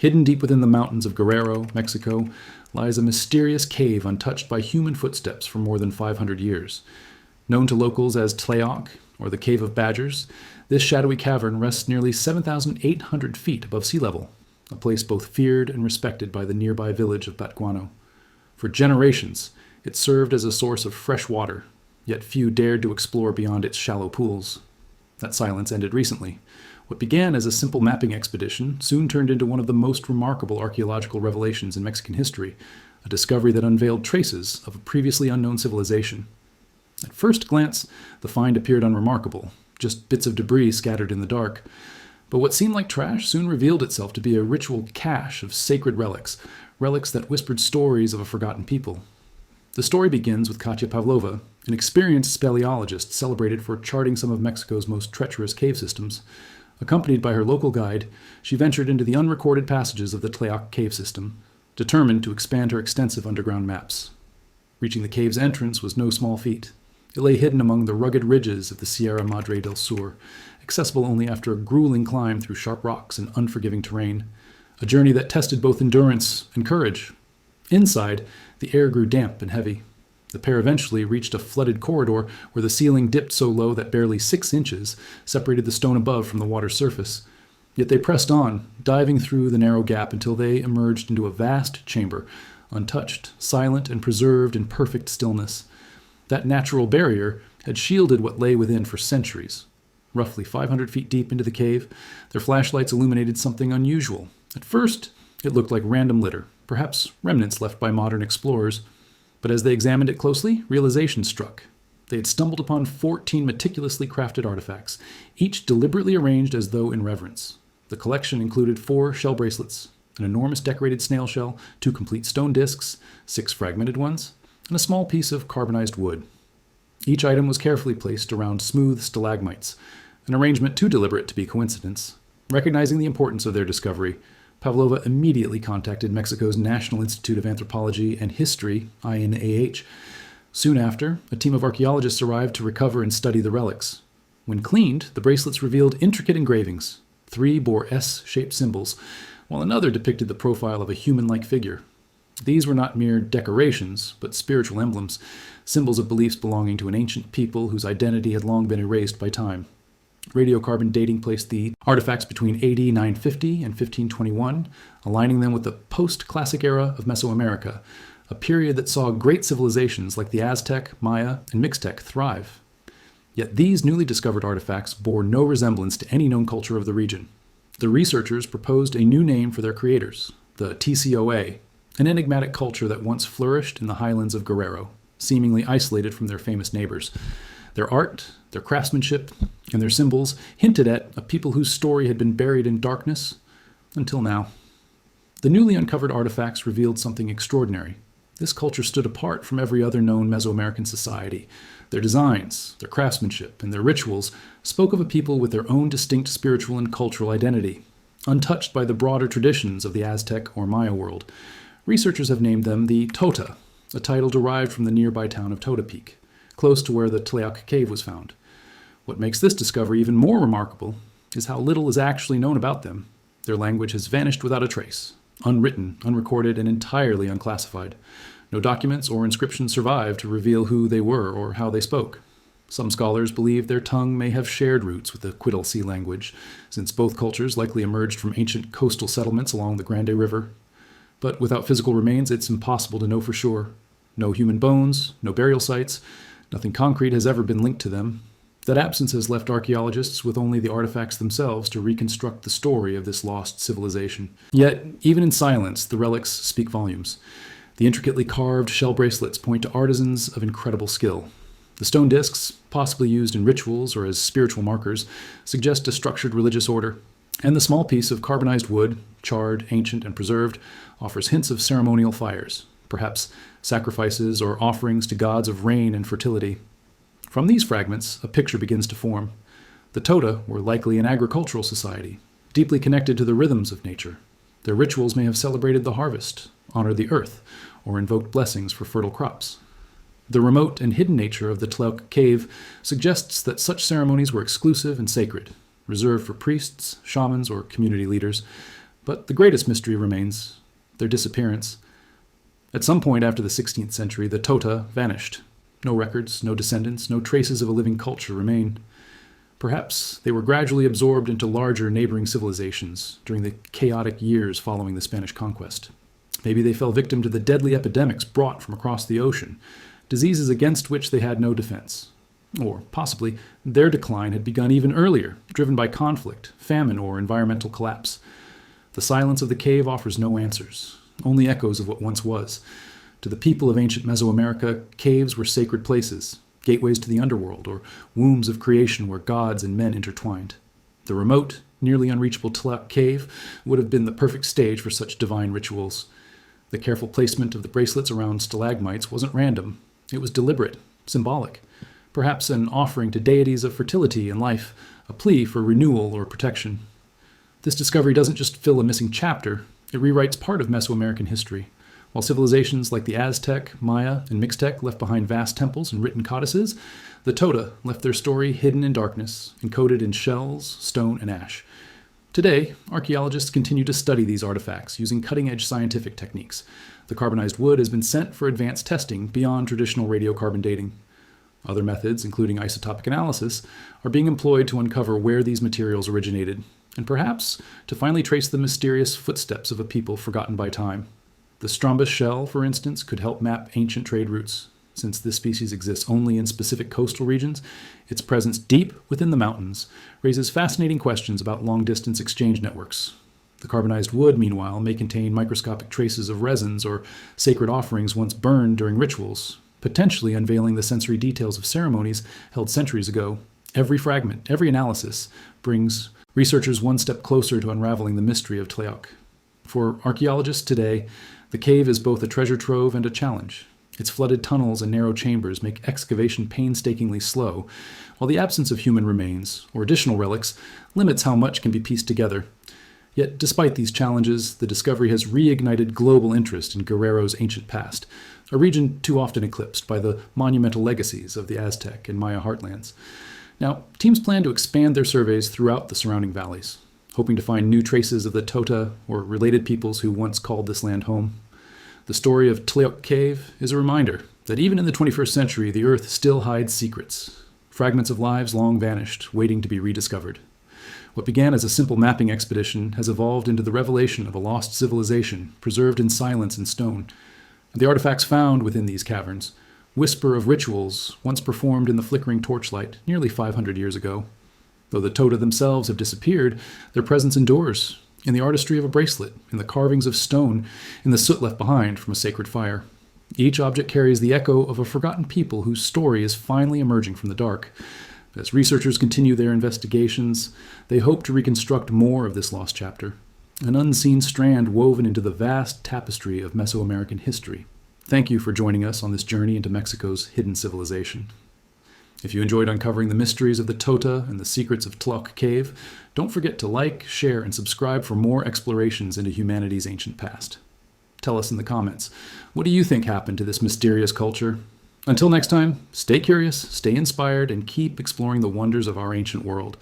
Hidden deep within the mountains of Guerrero, Mexico, lies a mysterious cave untouched by human footsteps for more than 500 years. Known to locals as Tlayócoc, or the Cave of Badgers, this shadowy cavern rests nearly 7,800 feet above sea level, a place both feared and respected by the nearby village of Batguano. For generations, it served as a source of fresh water, yet few dared to explore beyond its shallow pools. That silence ended recently. What began as a simple mapping expedition soon turned into one of the most remarkable archaeological revelations in Mexican history, a discovery that unveiled traces of a previously unknown civilization. At first glance, the find appeared unremarkable, just bits of debris scattered in the dark. But what seemed like trash soon revealed itself to be a ritual cache of sacred relics, relics that whispered stories of a forgotten people. The story begins with Katya Pavlova, an experienced speleologist celebrated for charting some of Mexico's most treacherous cave systems. Accompanied by her local guide, she ventured into the unrecorded passages of the Tlayócoc cave system, determined to expand her extensive underground maps. Reaching the cave's entrance was no small feat. It lay hidden among the rugged ridges of the Sierra Madre del Sur, accessible only after a grueling climb through sharp rocks and unforgiving terrain, a journey that tested both endurance and courage. Inside, the air grew damp and heavy. The pair eventually reached a flooded corridor where the ceiling dipped so low that barely 6 inches separated the stone above from the water's surface. Yet they pressed on, diving through the narrow gap until they emerged into a vast chamber, untouched, silent, and preserved in perfect stillness. That natural barrier had shielded what lay within for centuries. Roughly 500 feet deep into the cave, their flashlights illuminated something unusual. At first, it looked like random litter, perhaps remnants left by modern explorers. But as they examined it closely, realization struck. They had stumbled upon 14 meticulously crafted artifacts, each deliberately arranged as though in reverence. The collection included 4 shell bracelets, an enormous decorated snail shell, 2 complete stone discs, 6 fragmented ones, and a small piece of carbonized wood. Each item was carefully placed around smooth stalagmites, an arrangement too deliberate to be coincidence. Recognizing the importance of their discovery, Pavlova immediately contacted Mexico's National Institute of Anthropology and History, INAH. Soon after, a team of archaeologists arrived to recover and study the relics. When cleaned, the bracelets revealed intricate engravings. 3 bore S-shaped symbols, while another depicted the profile of a human-like figure. These were not mere decorations, but spiritual emblems, symbols of beliefs belonging to an ancient people whose identity had long been erased by time. Radiocarbon dating placed the artifacts between AD 950 and 1521, aligning them with the post-classic era of Mesoamerica, a period that saw great civilizations like the Aztec, Maya, and Mixtec thrive. Yet these newly discovered artifacts bore no resemblance to any known culture of the region. The researchers proposed a new name for their creators, the TCOA, an enigmatic culture that once flourished in the highlands of Guerrero, seemingly isolated from their famous neighbors. Their art, their craftsmanship, and their symbols hinted at a people whose story had been buried in darkness until now. The newly uncovered artifacts revealed something extraordinary. This culture stood apart from every other known Mesoamerican society. Their designs, their craftsmanship, and their rituals spoke of a people with their own distinct spiritual and cultural identity, untouched by the broader traditions of the Aztec or Maya world. Researchers have named them the Tota, a title derived from the nearby town of Tlacotepehua, close to where the Tlayócoc cave was found. What makes this discovery even more remarkable is how little is actually known about them. Their language has vanished without a trace, unwritten, unrecorded, and entirely unclassified. No documents or inscriptions survive to reveal who they were or how they spoke. Some scholars believe their tongue may have shared roots with the Quiddle Sea language, since both cultures likely emerged from ancient coastal settlements along the Grande River. But without physical remains, it's impossible to know for sure. No human bones, no burial sites, nothing concrete has ever been linked to them. That absence has left archaeologists with only the artifacts themselves to reconstruct the story of this lost civilization. Yet, even in silence, the relics speak volumes. The intricately carved shell bracelets point to artisans of incredible skill. The stone discs, possibly used in rituals or as spiritual markers, suggest a structured religious order. And the small piece of carbonized wood, charred, ancient, and preserved, offers hints of ceremonial fires, perhaps sacrifices or offerings to gods of rain and fertility. From these fragments, a picture begins to form. The Tota were likely an agricultural society, deeply connected to the rhythms of nature. Their rituals may have celebrated the harvest, honored the earth, or invoked blessings for fertile crops. The remote and hidden nature of the Tlayócoc cave suggests that such ceremonies were exclusive and sacred, reserved for priests, shamans, or community leaders. But the greatest mystery remains their disappearance. At some point after the 16th century, the Tota vanished. No records, no descendants, no traces of a living culture remain. Perhaps they were gradually absorbed into larger neighboring civilizations during the chaotic years following the Spanish conquest. Maybe they fell victim to the deadly epidemics brought from across the ocean, diseases against which they had no defense. Or, possibly, their decline had begun even earlier, driven by conflict, famine, or environmental collapse. The silence of the cave offers no answers, only echoes of what once was. To the people of ancient Mesoamerica, caves were sacred places, gateways to the underworld, or wombs of creation where gods and men intertwined. The remote, nearly unreachable Tlacotepehua cave would have been the perfect stage for such divine rituals. The careful placement of the bracelets around stalagmites wasn't random. It was deliberate, symbolic, perhaps an offering to deities of fertility and life, a plea for renewal or protection. This discovery doesn't just fill a missing chapter, it rewrites part of Mesoamerican history. While civilizations like the Aztec, Maya, and Mixtec left behind vast temples and written codices, the Tota left their story hidden in darkness, encoded in shells, stone, and ash. Today, archaeologists continue to study these artifacts using cutting-edge scientific techniques. The carbonized wood has been sent for advanced testing beyond traditional radiocarbon dating. Other methods, including isotopic analysis, are being employed to uncover where these materials originated, and perhaps to finally trace the mysterious footsteps of a people forgotten by time. The Strombus shell, for instance, could help map ancient trade routes. Since this species exists only in specific coastal regions, its presence deep within the mountains raises fascinating questions about long-distance exchange networks. The carbonized wood, meanwhile, may contain microscopic traces of resins or sacred offerings once burned during rituals, potentially unveiling the sensory details of ceremonies held centuries ago. Every fragment, every analysis, brings researchers one step closer to unraveling the mystery of Tlayócoc. For archaeologists today, the cave is both a treasure trove and a challenge. Its flooded tunnels and narrow chambers make excavation painstakingly slow, while the absence of human remains, or additional relics, limits how much can be pieced together. Yet, despite these challenges, the discovery has reignited global interest in Guerrero's ancient past, a region too often eclipsed by the monumental legacies of the Aztec and Maya heartlands. Now, teams plan to expand their surveys throughout the surrounding valleys, hoping to find new traces of the Tota or related peoples who once called this land home. The story of Tlayócoc Cave is a reminder that even in the 21st century, the Earth still hides secrets, fragments of lives long vanished, waiting to be rediscovered. What began as a simple mapping expedition has evolved into the revelation of a lost civilization, preserved in silence and stone. The artifacts found within these caverns whisper of rituals once performed in the flickering torchlight nearly 500 years ago. Though the Tota themselves have disappeared, their presence endures in the artistry of a bracelet, in the carvings of stone, in the soot left behind from a sacred fire. Each object carries the echo of a forgotten people whose story is finally emerging from the dark. As researchers continue their investigations, they hope to reconstruct more of this lost chapter, an unseen strand woven into the vast tapestry of Mesoamerican history. Thank you for joining us on this journey into Mexico's hidden civilization. If you enjoyed uncovering the mysteries of the Tota and the secrets of Tlayócoc Cave, don't forget to like, share, and subscribe for more explorations into humanity's ancient past. Tell us in the comments, what do you think happened to this mysterious culture? Until next time, stay curious, stay inspired, and keep exploring the wonders of our ancient world.